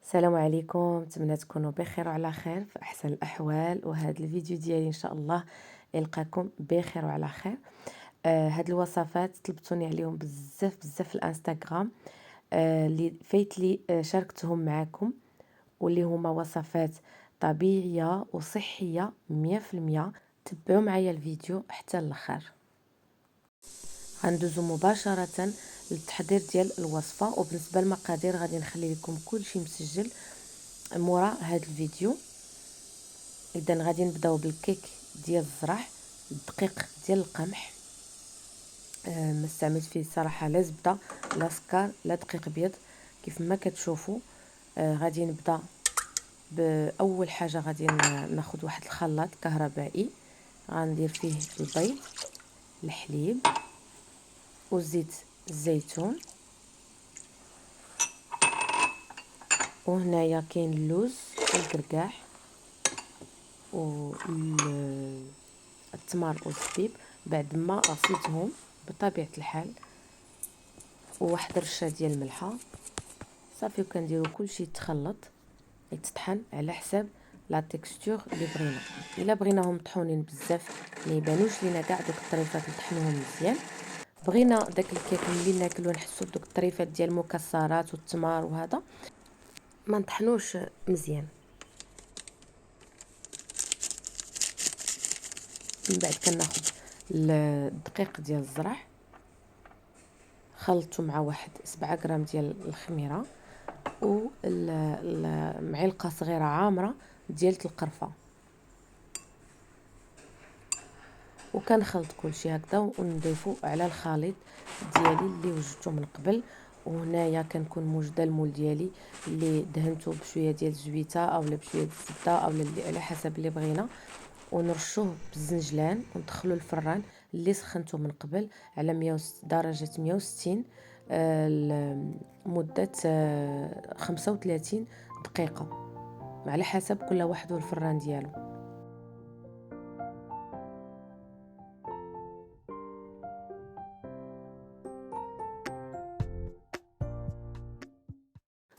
السلام عليكم، نتمنى تكونوا بخير وعلى خير في احسن الاحوال. وهذا الفيديو ديالي ان شاء الله يلقاكم بخير وعلى خير. هاد الوصفات طلبتوني عليهم بزاف بزاف في الانستغرام، اللي فايت لي شاركتهم معكم، واللي هما وصفات طبيعيه وصحيه 100%. تبعوا معايا الفيديو حتى الاخر. غندوزو مباشره للتحضير ديال الوصفه، وبالنسبه للمقادير غادي نخلي لكم كلشي مسجل مورا هذا الفيديو. اذا غادي نبداو بالكيك ديال الزرع، الدقيق ديال القمح. ما استعملت فيه صراحه لا زبده لا سكر لا دقيق ابيض كيف ما كتشوفوا. غادي نبدا باول حاجه. غادي ناخذ واحد الخلاط كهربائي، غندير فيه البيض، الحليب وزيت الزيتون، وهنايا كاين اللوز والكركاع والتمر والزبيب بعد ما غسلتهم بطبيعه الحال، وواحد رشه ديال الملحه. صافي، وكنديروا كلشي يتخلط يتطحن على حساب لا تيكستور اللي بغينا. الا بغيناهم مطحونين بزاف ما يبانوش لينا كاع دوك الطريفات، نطحنوهم مزيان. بغينا داك الكيك ملي ناكلو نحسو بدوك الطريفات ديال المكسرات والتمر وهذا، ما نطحنوش مزيان. من بعد كناخذ الدقيق ديال الزرع، خلطته مع واحد 7 غرام ديال الخميره ومعلقه صغيره عامره ديال القرفه، وكنخلط كلشي هكذا ونضيفو على الخليط ديالي اللي وجدته من قبل. وهنايا كنكون موجده المول ديالي اللي دهنته بشويه ديال الزويته اولا بشويه ديال الزبده اولا اللي على حسب اللي بغينا، ونرشوه بالزنجلان وندخلو الفران اللي سخنته من قبل على درجه 160 لمده 35 دقيقه، على حسب كل واحد والفران ديالو.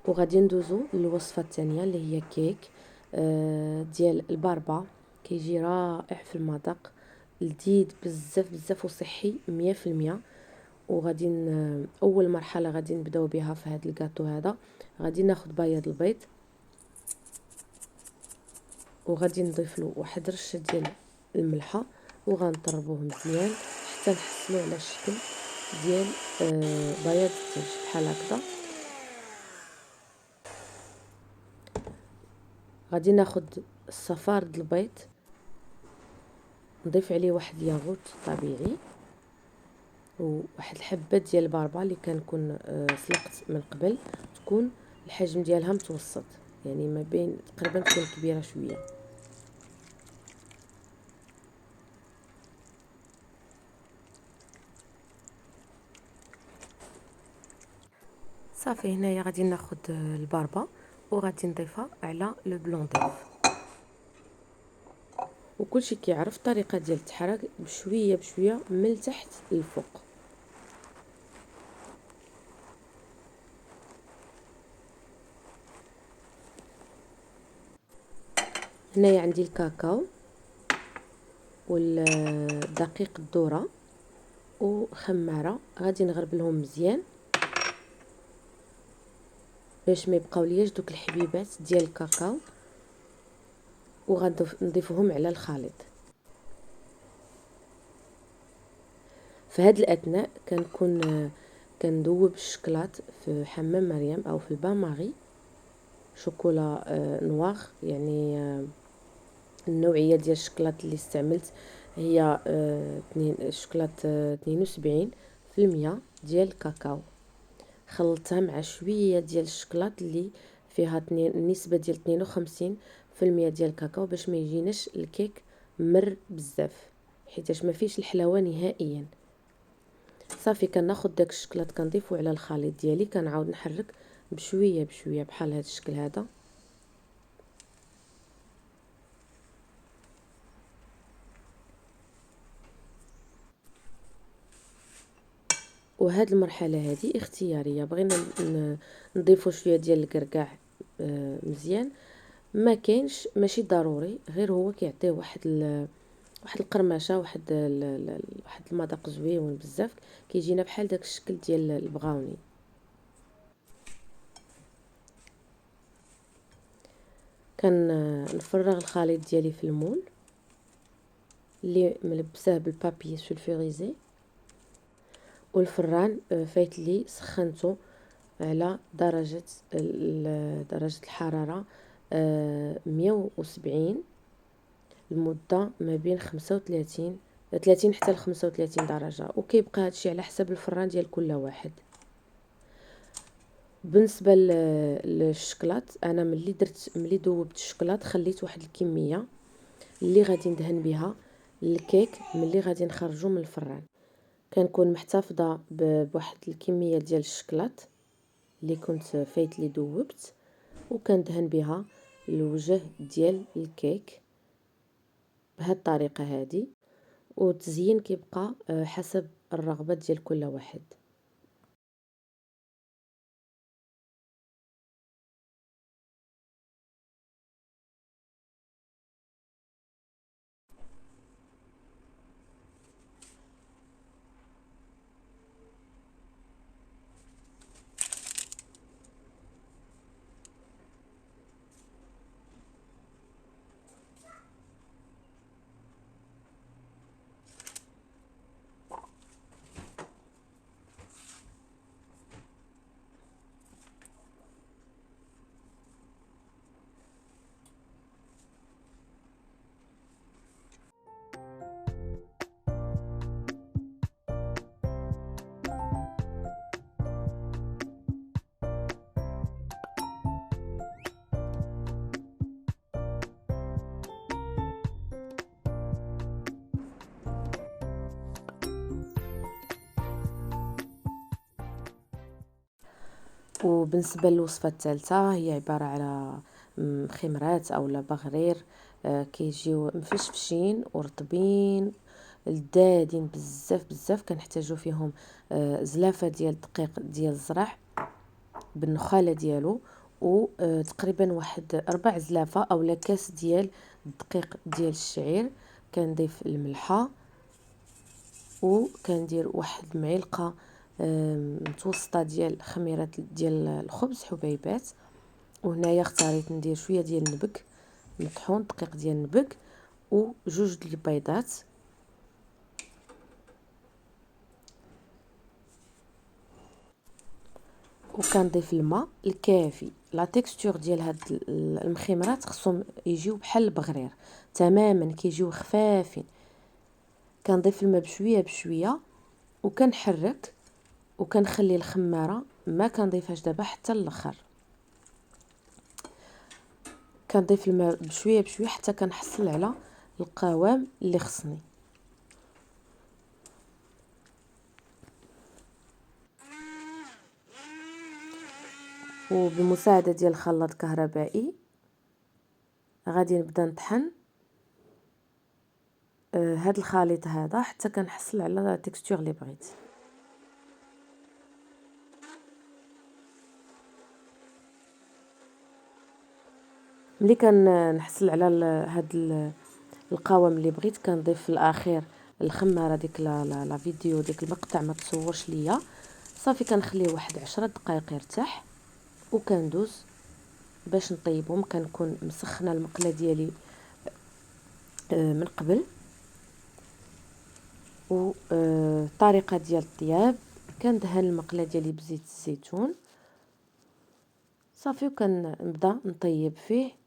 وغادي ندوزو للوصفه الثانيه اللي هي كيك ديال الباربا. كيجي رائع في المذاق، لذيذ بزاف بزاف وصحي 100%. وغادي اول مرحله غادي نبداو بها في هذا الكاطو هذا. غادي ناخذ بياض البيض وغادي نضيف له واحد رشه ديال الملحه، وغنطربوه مزيان حتى نحصلوا على الشكل ديال بياض الثلج بحال هكذا. غادي ناخذ الصفار د البيض، نضيف عليه واحد الياغورت طبيعي وواحد الحبه ديال الباربا اللي كنكون سلقت من قبل، تكون الحجم ديالها متوسط، يعني ما بين تقريبا تكون كبيره شويه. صافي، هنايا غادي ناخذ الباربا وغادي نضيفها على لو بلون دوف، وكلشي كيعرف الطريقه ديال التحرك بشويه بشويه من التحت للفوق. هنايا عندي الكاكاو والدقيق الذره وخماره، غادي نغربلهم مزيان باش ما يبقاو لياش دوك الحبيبات ديال الكاكاو، وغنضيفهم على الخليط. في هذا الاثناء كنكون كندوب الشكلاط في حمام مريم او في البان ماري شوكولا نواغ، يعني النوعيه ديال الشكلاط اللي استعملت هي شكلاط 72% ديال الكاكاو. خلطتها مع شويه ديال الشكلاط اللي فيها النسبه ديال 52% ديال الكاكاو باش ما يجيناش الكيك مر بزاف، حيتاش ما فيش الحلاوه نهائيا. صافي، كناخذ داك الشكلاط كنضيفو على الخليط ديالي، كنعاود نحرك بشويه بشويه بحال هذا الشكل هذا. وهاد المرحله هذه اختياريه، بغينا نضيفو شويه ديال الكركاع مزيان. ما كاينش ماشي ضروري، غير هو كيعطيه واحد القرمشه، واحد المذاق زويون بزاف، كيجينا بحال داك الشكل ديال البغاوني. نفرغ الخليط ديالي في المول اللي ملبساه بالبابي سولفوريزي، والفران فايت لي سخنته على درجه الحراره 170 المده ما بين 30 حتى ل 35 درجه، وكيبقى هادشي على حسب الفران ديال كل واحد. بالنسبه للشكلاط، انا ملي ذوبت الشكلاط خليت واحد الكميه اللي غادي ندهن بها الكيك ملي غادي نخرجو من الفران. كنكون محتفظه بواحد الكميه ديال الشكلاط اللي كنت فايت لي ذوبت، وكندهن بها الوجه ديال الكيك بهاد الطريقه هذه. والتزيين كيبقى حسب الرغبه ديال كل واحد. وبالنسبه للوصفه الثالثه، هي عباره على مخمرات اولا بغرير، كيجيو مفشفشين ورطبين لذاذين بزاف بزاف. كنحتاجو فيهم زلافه ديال الدقيق ديال الزرع بالنخاله ديالو، وتقريبا واحد 4 زلافه اولا كاس ديال الدقيق ديال الشعير. كنضيف الملحه، وكندير واحد معلقه متوسطه ديال خميره ديال الخبز حبيبات. وهنايا اختاريت ندير شويه ديال النبك مطحون، دقيق ديال النبك، وجوج ديال البيضات. وكنضيف الماء الكافي. لا تيكستور ديال هاد المخمرات خصهم يجيو بحال البغرير تماما، كيجيو خفافين. كنضيف الماء بشويه بشويه، وكنحرك، وكنخلي الخماره ما كنضيفهاش دابا حتى الاخر. كنضيف الماء بشويه بشويه حتى كنحصل على القوام اللي خصني. وبمساعده ديال الخلاط كهربائي غادي نبدا نطحن هاد الخليط هذا حتى كنحصل على لا تيكستور اللي بغيت. ملي كنحصل على هاد القوام اللي بغيت، كنضيف في الاخير الخماره ديك لا فيديو ديك المقطع ما تصورش ليا صافي. كنخليه واحد 10 دقائق يرتاح، وكندوز باش نطيبهم. كنكون مسخنه المقله ديالي من قبل. وطريقه ديال الطياب، كندهن المقله ديالي بزيت الزيتون صافي، وكنبدا نطيب فيه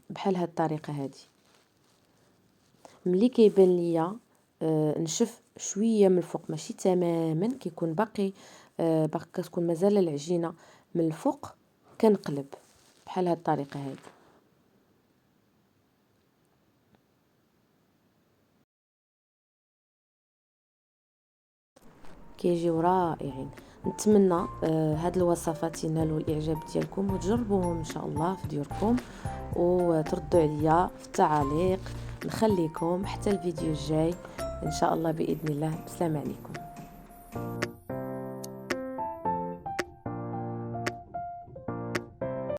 بحال هاد الطريقه هذه. ملي كيبان ليا نشف شويه من الفوق ماشي تماما، كيكون باقي كتكون مازال العجينه من الفوق، كنقلب بحال هاد الطريقه هذه. كيجيو رائعين. نتمنى هاد الوصفات ينالوا الاعجاب ديالكم، وتجربوهم ان شاء الله في ديوركم، وتردوا عليا في التعاليق. نخليكم حتى الفيديو الجاي ان شاء الله باذن الله. بسلام عليكم.